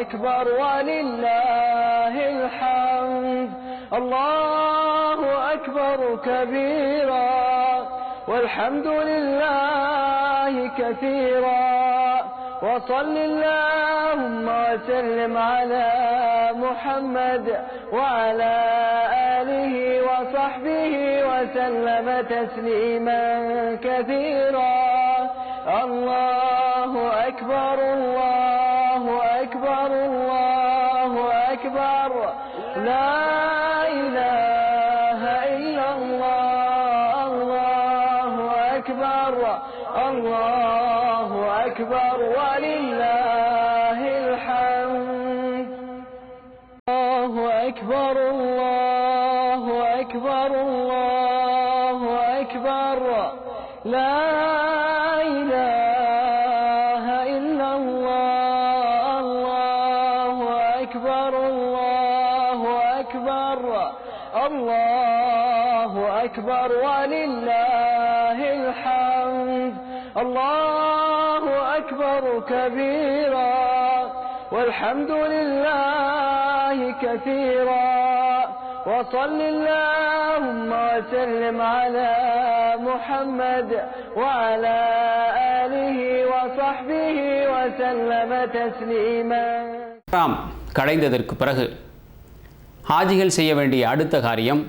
أكبر ولله الحمد. الله أكبر كبيرا والحمد لله كثيرا وصل اللهم وسلم على محمد وعلى آله وصحبه وسلم تسليما كثيرا. الله أكبر الله أكبر الله أكبر لا إله إلا الله. الله أكبر الله أكبر ولله الحمد. الله أكبر الله أكبر الله أكبر لا إله إلا الله. الله أكبر الله أكبر الله أكبر ولله الحمد. الله أكبر كبيرا والحمد لله كثيرا وصل اللهم وسلم على محمد وعلى آله وصحبه وسلم تسليما. கடைந்ததற்கு பிறகு ஹாஜிகள் செய்ய வேண்டிய அடுத்த காரியம்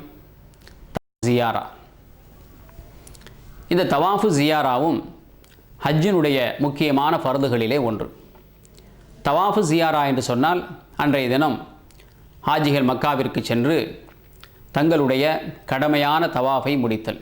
ஜியாரா. இந்த தவாஃபு ஜியாராவும் ஹஜ்ஜினுடைய முக்கியமான ஃபர்துகளிலே ஒன்று. தவாஃபு ஜியாரா என்று சொன்னால் அன்றைய தினம் ஹாஜிகள் மக்காவிற்கு சென்று தங்களுடைய கடமையான தவாஃபை முடித்தல்.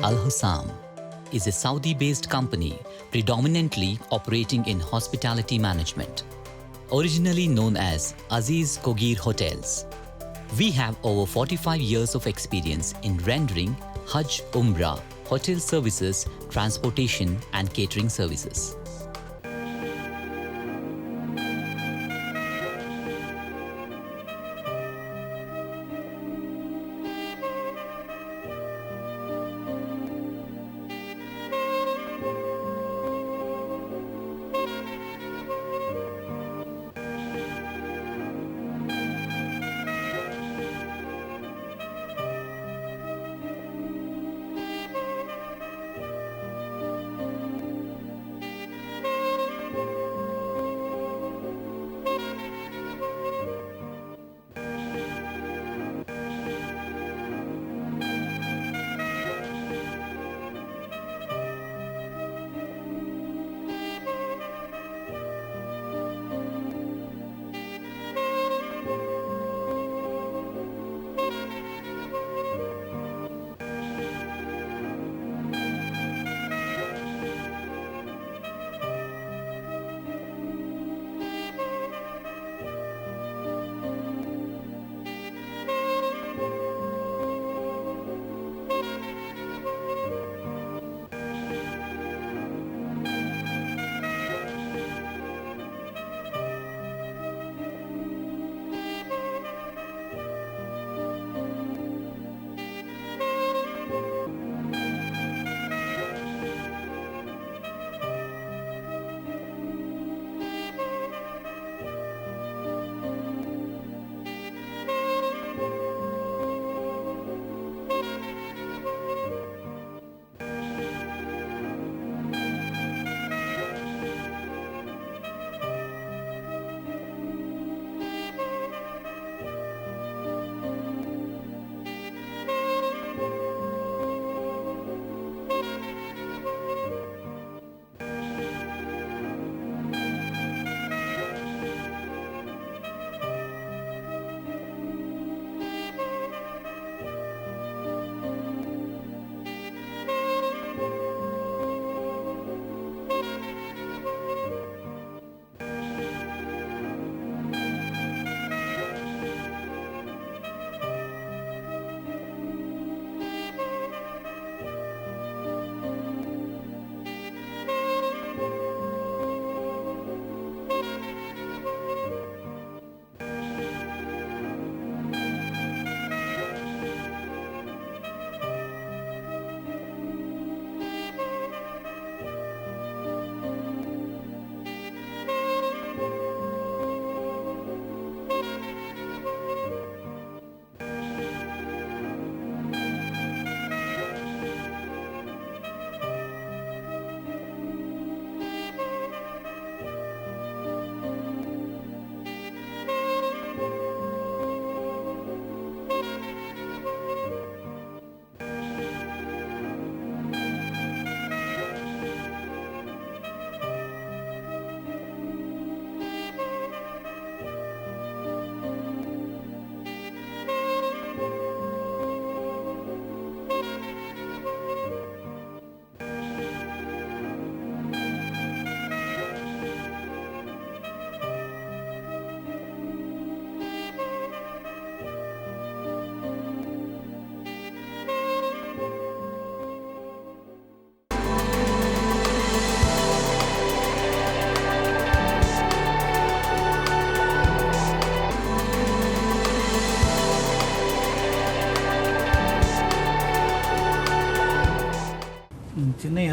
Al Hussam is a Saudi-based company predominantly operating in hospitality management. Originally known as Aziz Kogir Hotels, we have over 45 years of experience in rendering Hajj, Umrah, hotel services, transportation and catering services.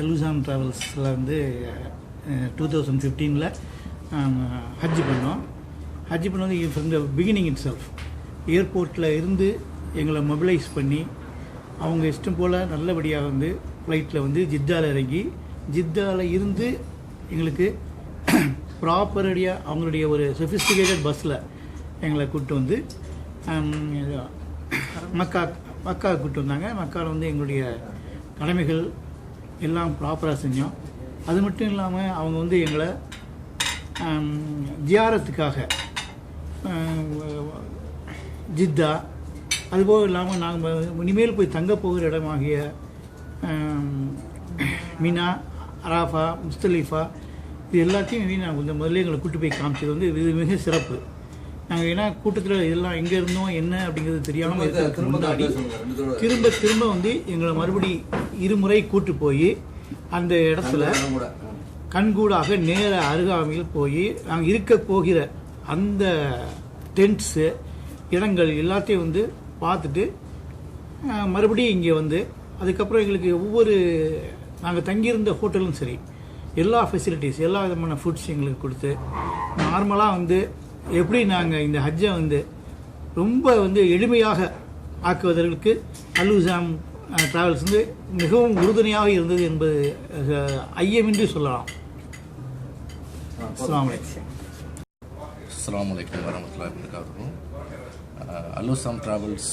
அலுசாம் ட்ராவல்ஸில் வந்து 2015 ஹஜ் பண்ணோம். ஹஜ் பண்ணது from the beginning it self ஏர்போர்ட்டில் இருந்து எங்களை mobilise பண்ணி அவங்க இஷ்டம் போல் நல்லபடியாக வந்து ஃப்ளைட்டில் வந்து ஜித்தாவில் இறங்கி ஜித்தாவில் இருந்து எங்களுக்கு ப்ராப்பரடியாக அவங்களுடைய ஒரு சொஃபிஸ்டிகேட்டட் பஸ்ஸில் எங்களை கூப்பிட்டு வந்து மக்கா கூப்பிட்டு வந்தாங்க. மக்காவில் வந்து எங்களுடைய கடமைகள் எல்லாம் ப்ராப்பராக செஞ்சோம். அது மட்டும் இல்லாமல் அவங்க வந்து எங்களை ஜியாரத்துக்காக ஜித்தா அதுபோக இல்லாமல் நாங்கள் இனிமேல் போய் தங்க போகிற இடமாகிய மினா, அராஃபா, முஸ்தலிஃபா இது எல்லாத்தையும் நாங்கள் இந்த முதல்ல எங்களை கூட்டு போய் காமிச்சது வந்து இது மிக சிறப்பு. நாங்கள் ஏன்னா கூட்டத்தில் இதெல்லாம் எங்கே இருந்தோம் என்ன அப்படிங்கிறது தெரியாமல் இருக்கிறதுக்கு முன்னாடி திரும்ப வந்து எங்களை மறுபடி இருமுறை கூட்டு போய் அந்த இடத்துல கண்கூடாக நேர அருகாமையில் போய் நாங்கள் இருக்க போகிற அந்த டென்ட்ஸு இடங்கள் எல்லாத்தையும் வந்து பார்த்துட்டு மறுபடியும் இங்கே வந்து அதுக்கப்புறம் எங்களுக்கு ஒவ்வொரு நாங்கள் தங்கியிருந்த ஹோட்டலும் சரி எல்லா ஃபெசிலிட்டிஸ் எல்லா விதமான ஃபுட்ஸ் எங்களுக்கு கொடுத்து நார்மலாக வந்து எப்படி நாங்கள் இந்த ஹஜ்ஜை வந்து ரொம்ப வந்து எளிமையாக ஆக்குவதற்கு அலுசாம் ட்ராவல்ஸ் வந்து மிகவும் உறுதுணையாக இருந்தது என்பது ஐயமின்றி சொல்லலாம். அஸ்ஸலாமு அலைக்கும் வரஹ்மத்துல்லாஹி வபரகாத்துஹு. அலுசாம் ட்ராவல்ஸ்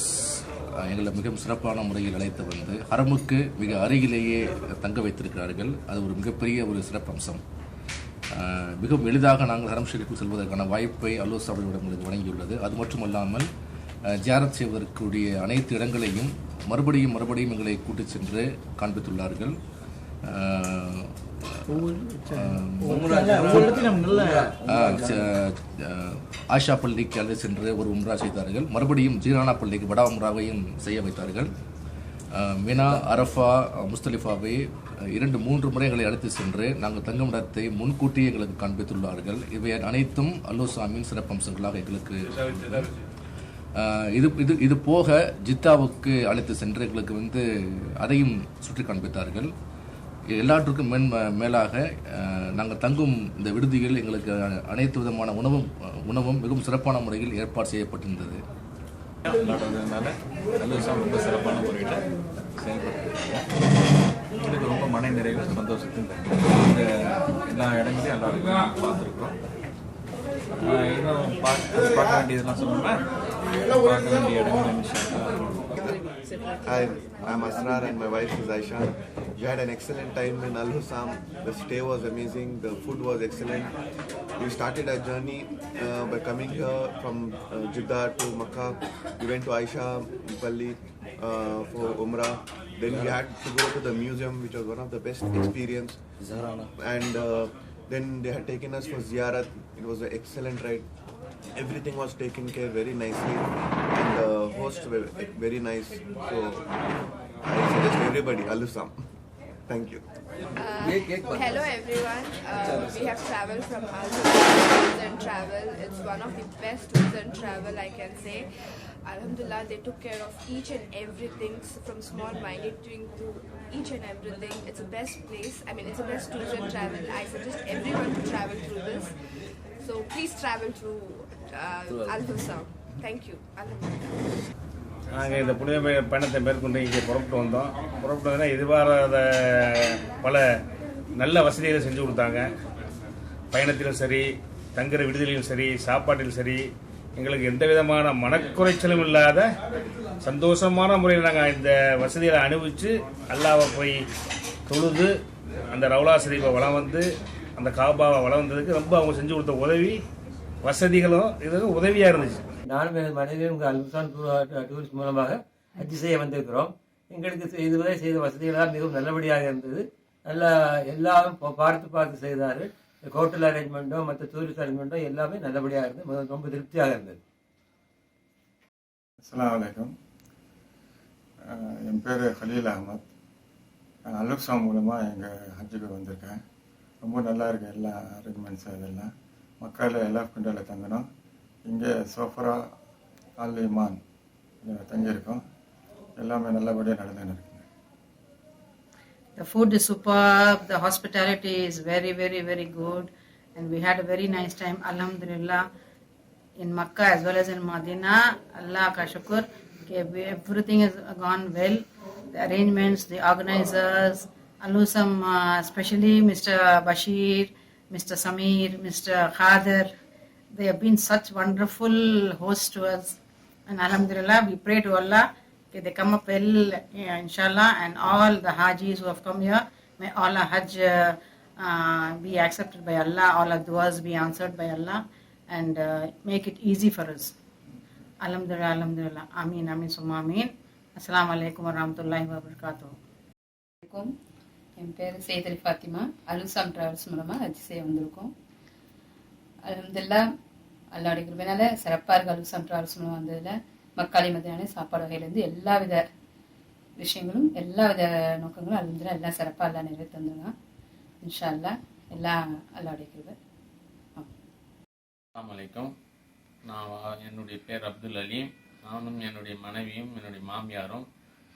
எங்களை மிகவும் சிறப்பான முறையில் அழைத்து வந்து ஹரமுக்கு மிக அருகிலேயே தங்க வைத்திருக்கிறார்கள். அது ஒரு மிகப்பெரிய ஒரு சிறப்பம்சம். மிகவும் எளிதாக நாங்கள் ஹரம் ஷெரீஃபுக்கு செல்வதற்கான வாய்ப்பை அலுசாமிடம் எங்களுக்கு வழங்கியுள்ளது. அது மட்டுமல்லாமல் ஜியாரத் செய்வதற்குரிய அனைத்து இடங்களையும் மறுபடியும் எங்களை கூட்டிச் சென்று காண்பித்துள்ளார்கள். ஆஷா பள்ளிக்கு அழைத்து சென்று ஒரு உம்ரா செய்தார்கள். மறுபடியும் ஜீரானா பள்ளிக்கு வடா உம்ராவையும் செய்ய வைத்தார்கள். மினா, அரஃபா, முஸ்தலிஃபாவை 2-3 முறைகளை அழைத்து சென்று நாங்கள் தங்கும் இடத்தை முன்கூட்டியே எங்களுக்கு காண்பித்துள்ளார்கள். இவை அனைத்தும் அலுசாமின் சிறப்பம்சங்களாக எங்களுக்கு இது போக ஜித்தாவுக்கு அழைத்து சென்று எங்களுக்கு வந்து அதையும் சுற்றி காண்பித்தார்கள். எல்லாற்றுக்கும் மேலாக நாங்கள் தங்கும் இந்த விடுதியில் எங்களுக்கு அனைத்து விதமான உணவும் மிகவும் சிறப்பான முறையில் ஏற்பாடு செய்யப்பட்டிருந்தது. ரொம்ப சிறப்பான முறையில் செயல்பட்டு எங்களுக்கு ரொம்ப மன நிறைவு சந்தோஷத்தையும் இந்த எல்லா இடங்களையும் எல்லாருக்கும் பார்த்துருக்குறோம். இன்னும் பார்க்க வேண்டியதெல்லாம் சொன்னோம்னா பார்க்க வேண்டிய இடங்கள். Hi, I'm Asrar and my wife is Aisha. We had an excellent time in Al-Husam. The stay was amazing. The food was excellent. We started our journey by coming here from Jeddah to Makkah. We went to Aisha Palli for Umrah. Then we had to go to the museum, which was one of the best experience. And then they had taken us for Ziyarat. It was an excellent ride. Everything was taken care very nicely, and the hosts were very nice. So I suggest everybody Alusam. Thank you. Hello everyone. We have traveled from Tours and Travel. It's one of the best tours and travel, I can say. Alhamdulillah, they took care of each and everything from small monitoring to each and everything. It's the best place. I mean, it's the best tours and travel. I suggest everyone to travel through this. So please travel through Al-Husam. Thank you. நாங்கள் இந்த புனித பயணத்தை மேற்கொண்டு இங்கே புறப்பட்டு வந்தோம். புறப்பட்டு வந்தோன்னா எதிர்பாராத பல நல்ல வசதிகளை செஞ்சு கொடுத்தாங்க. பயணத்திலும் சரி, தங்குற விடுதலையும் சரி, சாப்பாட்டிலும் சரி, எங்களுக்கு எந்த விதமான மனக்குறைச்சலும் இல்லாத சந்தோஷமான முறையில் நாங்கள் இந்த வசதிகளை அனுபவித்து அல்லாவை போய் தொழுது அந்த ரவுலா ஷரீஃபை வளம் வந்து அந்த காபாவை வளம் வந்ததுக்கு ரொம்ப அவங்க செஞ்சு கொடுத்த உதவி வசதிகளும் இதுவும் உதவியாக இருந்துச்சு. நானும் என் மனைவியும் அல்சாம் டூரிஸ்ட் மூலமாக ஹஜ் செய்ய வந்திருக்கிறோம். எங்களுக்கு இதுவரை செய்த வசதிகளாக மிகவும் நல்லபடியாக இருந்தது. நல்லா எல்லாரும் பார்த்து செய்தார்கள். ஹோட்டல் அரேஞ்ச்மெண்ட்டும் மற்ற டூரிஸ்ட் அரேஞ்ச்மெண்ட்டும் எல்லாமே நல்லபடியாக இருந்தது. ரொம்ப திருப்தியாக இருந்தது. அஸ்ஸலாமு அலைக்கும். என் பேர் ஹலீல் அஹமத். அலுசாம் மூலமாக எங்கள் ஹஜ்ஜுக்கு வந்திருக்கேன். ரொம்ப நல்லா இருக்குது எல்லா அரேஞ்ச்மெண்ட்ஸும். இதெல்லாம் மக்காவில் எல்லா குண்டாவில் தங்கணும். இங்கே சோஃபரா அல் இமான் தங்கியிருக்கோம். எல்லாமே நல்லபடியாக நடந்துன்னு இருக்குங்க. The food is superb. The hospitality is very, very, very good. And we had a very nice time, alhamdulillah, in Makkah as well as in Medina. Allah ka shukr. Everything has gone well. The arrangements, the organizers, Al-Husam, especially Mr. Bashir, Mr. Samir, Mr. Khadir, they have been such wonderful hosts to us. And alhamdulillah, we pray to Allah that they come up well, inshallah, and all the Hajis who have come here, may all our Hajj be accepted by Allah, all our duas be answered by Allah, and make it easy for us. Alhamdulillah, alhamdulillah. Ameen, ameen, summa ameen. Assalamu alaikum wa rahmatullahi wa barakatuh. என் பேர் செய்தலி Fathima. அலுசாம் travels மூலமாக ஹஜ் செய்ய வந்திருக்கோம். அல்ஹம்துலில்லாஹ் அல்லாஹ்வுடைய கிருபையினால சிறப்பாக இருக்கு. அலுசாம் travels மூலம் வந்ததில் மக்காலி மதியான சாப்பாடு வகையிலேருந்து எல்லா வித விஷயங்களும் எல்லா வித நோக்கங்களும் அல்ஹம்துலில்லாஹ் எல்லாம் சிறப்பாக எல்லாம் நிறைவேற்றி தந்துருங்க. இன்ஷா அல்லாஹ் எல்லாம் அல்லாஹ்வுடைய கிருபை. அஸ்ஸலாமு அலைக்கும். நான் என்னுடைய பேர் அப்துல் அலீம். நானும் என்னுடைய மனைவியும் என்னுடைய மாமியாரும்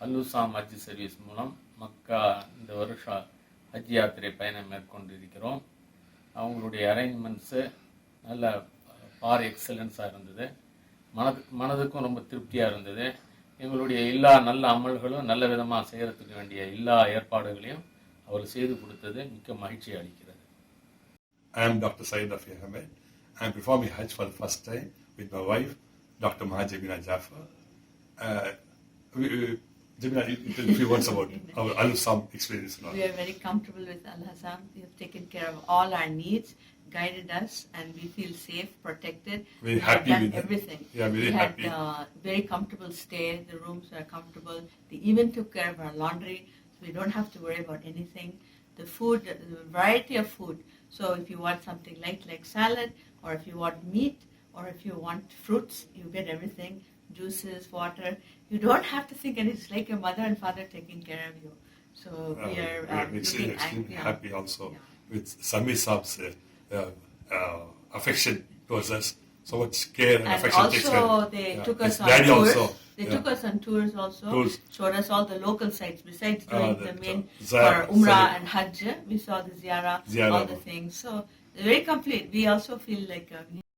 அல்-ஹுசாம் ஹஜ் சர்வீஸ் மூலம் மக்கா இந்த வருஷம் ஹஜ் யாத்திரை பயணம் மேற்கொண்டிருக்கிறோம். அவங்களுடைய அரேஞ்ச்மெண்ட்ஸு நல்ல பார் எக்ஸலன்ஸாக இருந்தது. மனதுக்கும் ரொம்ப திருப்தியாக இருந்தது. எங்களுடைய எல்லா நல்ல அமல்களும் நல்ல விதமாக செய்கிறதுக்கு வேண்டிய எல்லா ஏற்பாடுகளையும் அவர் செய்து கொடுத்தது மிக்க மகிழ்ச்சி அளிக்கிறது. I am Dr. Saeed Rafi Ahmed. I am performing Hajj for the first time with my wife, Dr. Mahajibina Jafar. Jamila, tell a few words about our Al-Husam experience. We are very comfortable with Al-Husam. They have taken care of all our needs, guided us, and we feel safe, protected. Very happy with everything. Yeah, very happy. We had very comfortable stay. The rooms were comfortable. They even took care of our laundry, so we don't have to worry about anything. The food, the variety of food. So if you want something light like salad, or if you want meat, or if you want fruits, you get everything. Juices, water. You don't have to think, and it's like your mother and father taking care of you. So we are extremely happy also with Samir Saab's affection towards us. So much care and affection. Also, they took us on daddy tours. Also. They took us on tours also. Showed us all the local sites besides doing the main Ziyarah, for Umrah and Hajj. We saw the Ziyarah, all the things. So very complete. We also feel like we